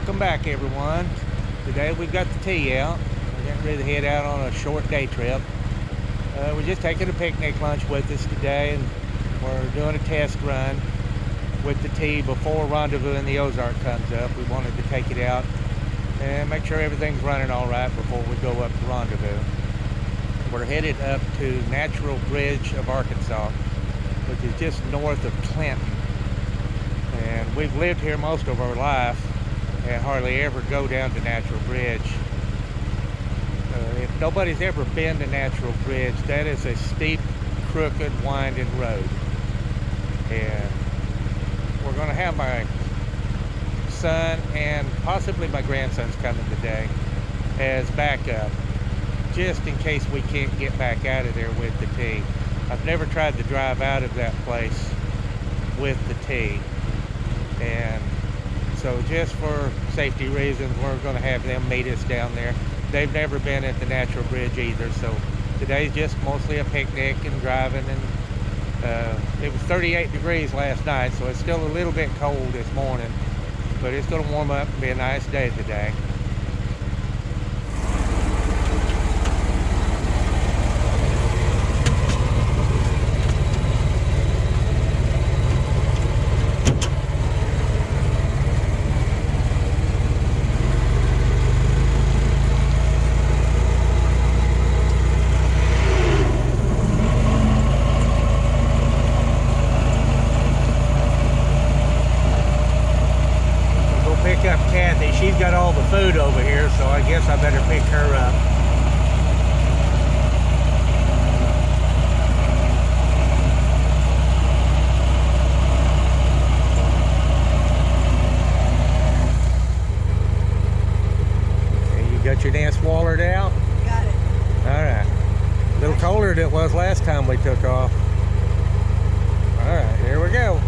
Welcome back, everyone. Today we've got the tea out. We're getting ready to head out on a short day trip. We're just taking a picnic lunch with us today, and we're doing a test run with the tea before rendezvous in the Ozark comes up. We wanted to take it out and make sure everything's running all right before we go up to rendezvous. We're headed up to Natural Bridge of Arkansas, which is just north of Clinton. And we've lived here most of our life and hardly ever go down to Natural Bridge. If nobody's ever been to Natural Bridge, that is a steep, crooked, winding road. And we're going to have my son and possibly my grandson's coming today as backup, just in case we can't get back out of there with the tea. I've never tried to drive out of that place with the tea, and so just for safety reasons, we're going to have them meet us down there. They've never been at the Natural Bridge either, so today's just mostly a picnic and driving. And it was 38 degrees last night, so it's still a little bit cold this morning, but it's going to warm up and be a nice day today. Up Kathy, she's got all the food over here, so I guess I better pick her up. Okay, you got your dance wallered out? Got it. All right. A little colder than it was last time we took off. All right, here we go.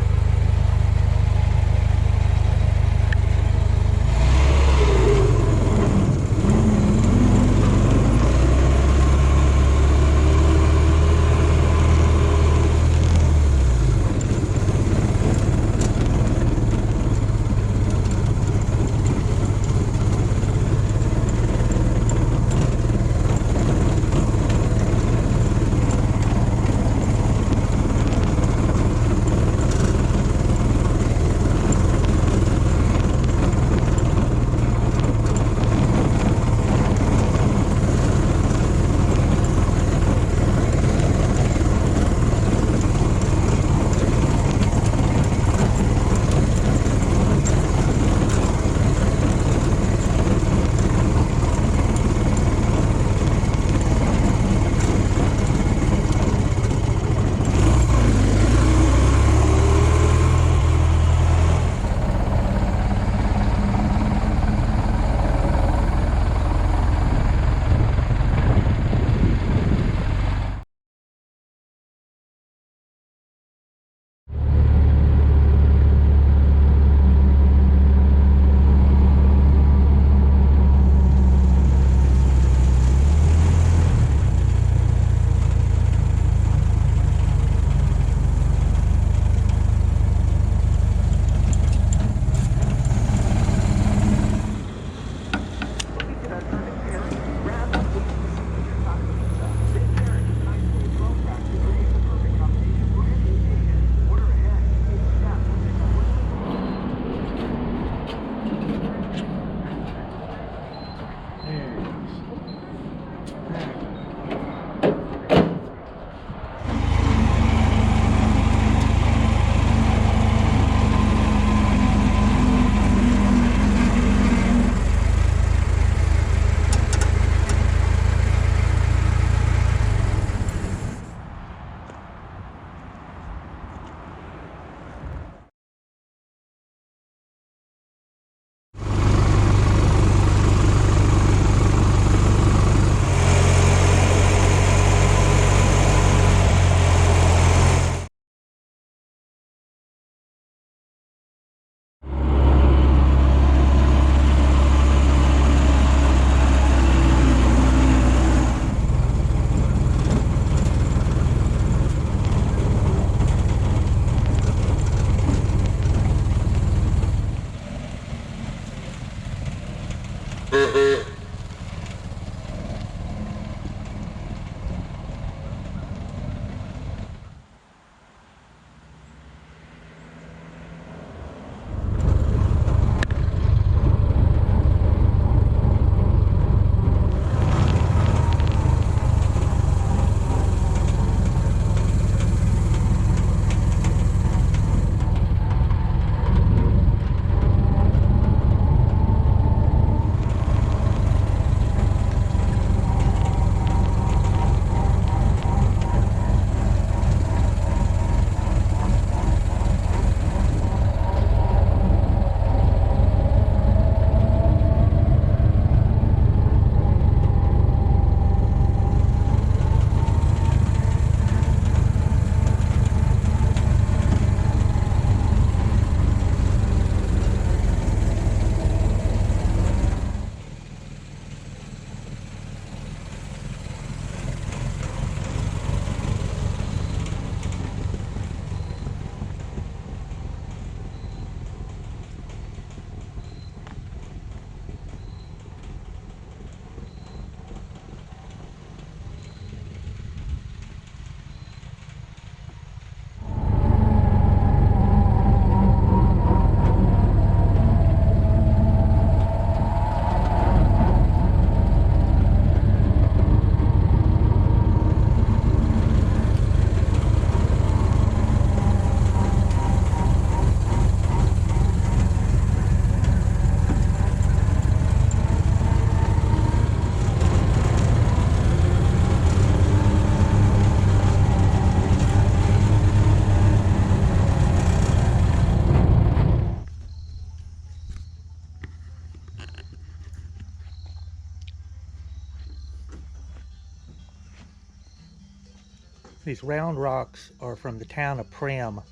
These round rocks are from the town of Primm,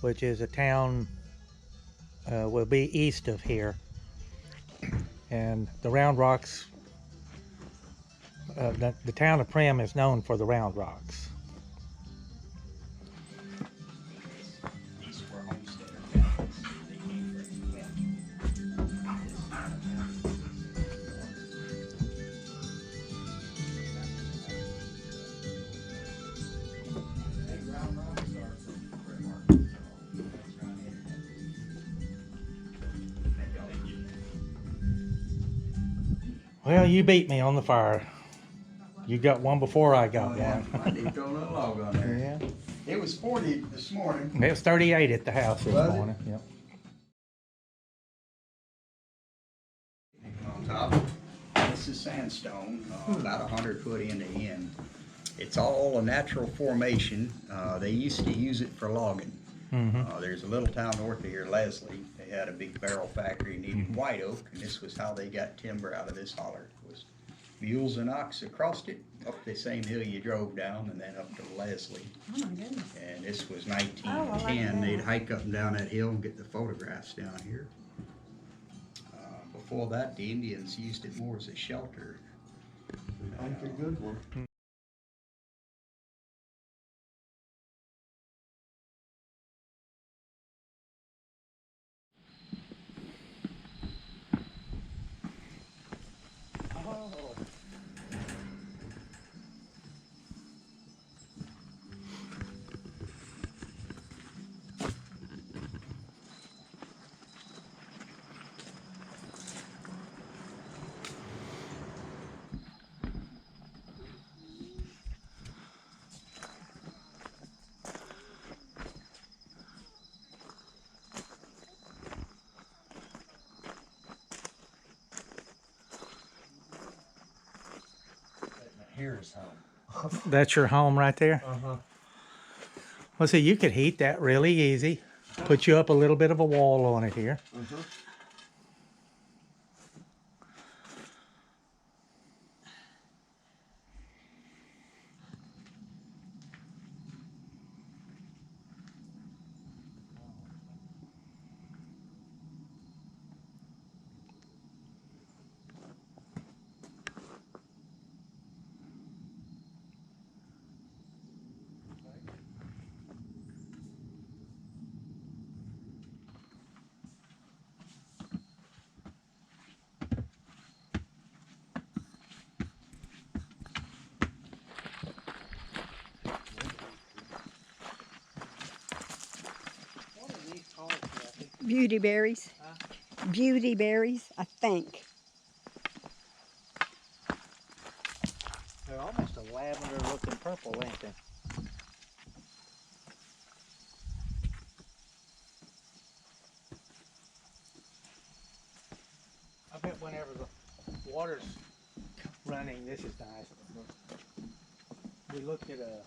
which is a town will be east of here. And the round rocks, the town of Primm is known for the round rocks. Well, you beat me on the fire. You got one before I got one. I did throw a little log on there. Yeah. It was 40 this morning. It was 38 at the house this morning. Yep. On top, this is sandstone, about 100 foot in the end. It's all a natural formation. They used to use it for logging. There's a little town north of here, Leslie. They had a big barrel factory, needed white oak, and this was how they got timber out of this holler. It was mules and ox across it, up the same hill you drove down, and then up to Leslie. Oh my goodness. And this was 1910. They'd hike up and down that hill and get the photographs down here. Before that, the Indians used it more as a shelter. That's a good one. Here's home. That's your home right there? Well, see, you could heat that really easy. Put you up a little bit of a wall on it here. Beauty berries. Beauty berries, I think. They're almost a lavender looking purple, ain't they? I bet whenever the water's running, this is nice. We looked at a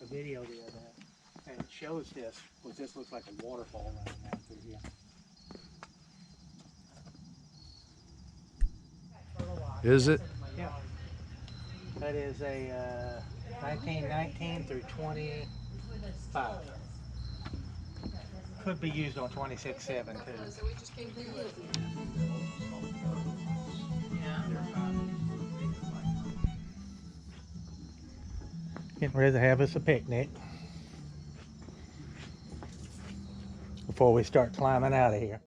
video the other day, and it shows this, because this looks like a waterfall running down through here. Is it? Yeah. That is a 1919 through 25. Could be used on 26-7 too. Getting ready to have us a picnic before we start climbing out of here.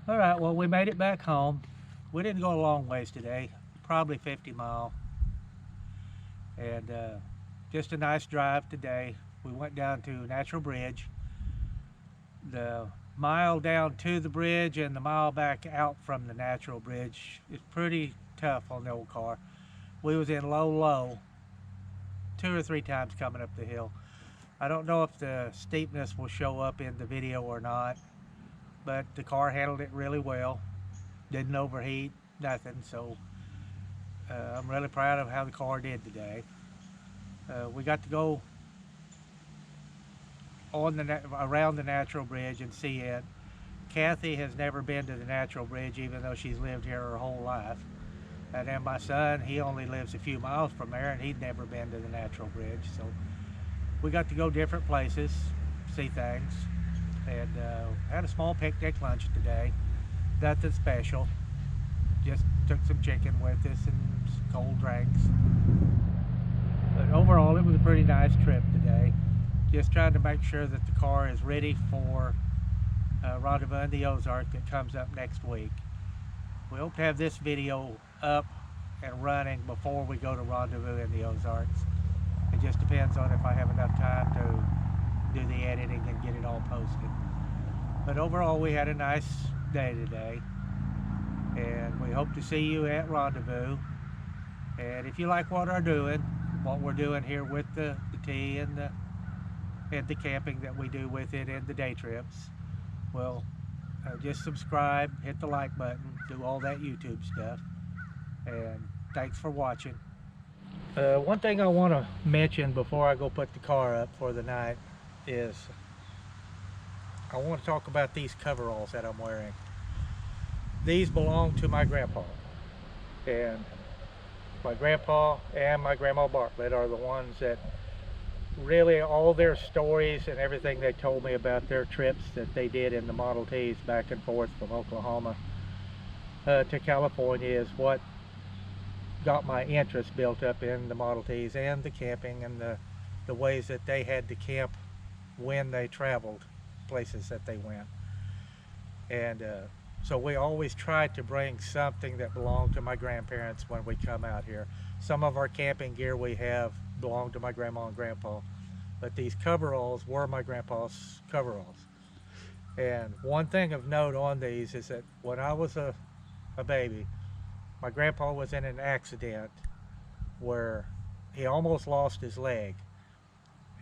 All right, well, we made it back home. We didn't go a long ways today, probably 50 miles. And just a nice drive today. We went down to Natural Bridge. The mile down to the bridge and the mile back out from the Natural Bridge is pretty tough on the old car. We was in low 2 or 3 times coming up the hill. I don't know if the steepness will show up in the video or not, but the car handled it really well. Didn't overheat, nothing. So I'm really proud of how the car did today. We got to go on around the Natural Bridge and see it. Kathy has never been to the Natural Bridge, even though she's lived here her whole life. And then my son, he only lives a few miles from there, and he'd never been to the Natural Bridge. So we got to go different places, see things, and had a small picnic lunch today. Nothing special. Just took some chicken with us and some cold drinks. But overall, it was a pretty nice trip today. Just trying to make sure that the car is ready for Rendezvous in the Ozark that comes up next week. We hope to have this video up and running before we go to Rendezvous in the Ozarks. It just depends on if I have enough time to do the editing and get it all posted. But overall, we had a nice day today, and we hope to see you at Rendezvous. And if you like what we're doing here with the tea and the camping that we do with it and the day trips, well, just subscribe, hit the like button, do all that YouTube stuff, and thanks for watching. One thing I want to mention before I go put the car up for the night is I want to talk about these coveralls that I'm wearing. These belong to my grandpa, and my grandpa and my grandma Bartlett are the ones that really, all their stories and everything they told me about their trips that they did in the Model Ts back and forth from Oklahoma to California is what got my interest built up in the Model Ts and the camping and the ways that they had to camp when they traveled places that they went. And so we always tried to bring something that belonged to my grandparents when we come out here. Some of our camping gear we have belonged to my grandma and grandpa, but these coveralls were my grandpa's coveralls. And one thing of note on these is that when I was a baby, my grandpa was in an accident where he almost lost his leg,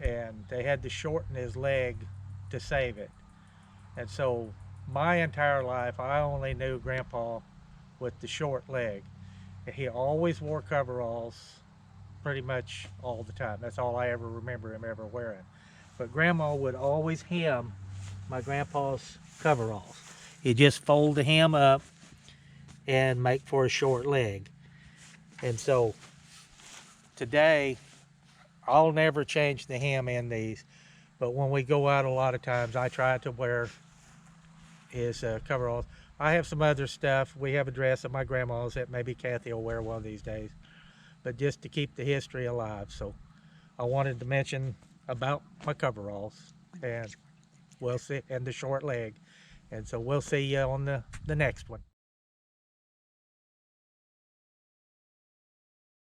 and they had to shorten his leg to save it. And so my entire life I only knew grandpa with the short leg. He always wore coveralls pretty much all the time. That's all I ever remember him ever wearing. But grandma would always hem my grandpa's coveralls. He'd just fold the hem up and make for a short leg. And so today I'll never change the hem in these, but when we go out a lot of times I try to wear his coveralls. I have some other stuff. We have a dress of my grandma's that maybe Kathy will wear one of these days, but just to keep the history alive. So I wanted to mention about my coveralls, and we'll see, and the short leg. And so we'll see you on the next one.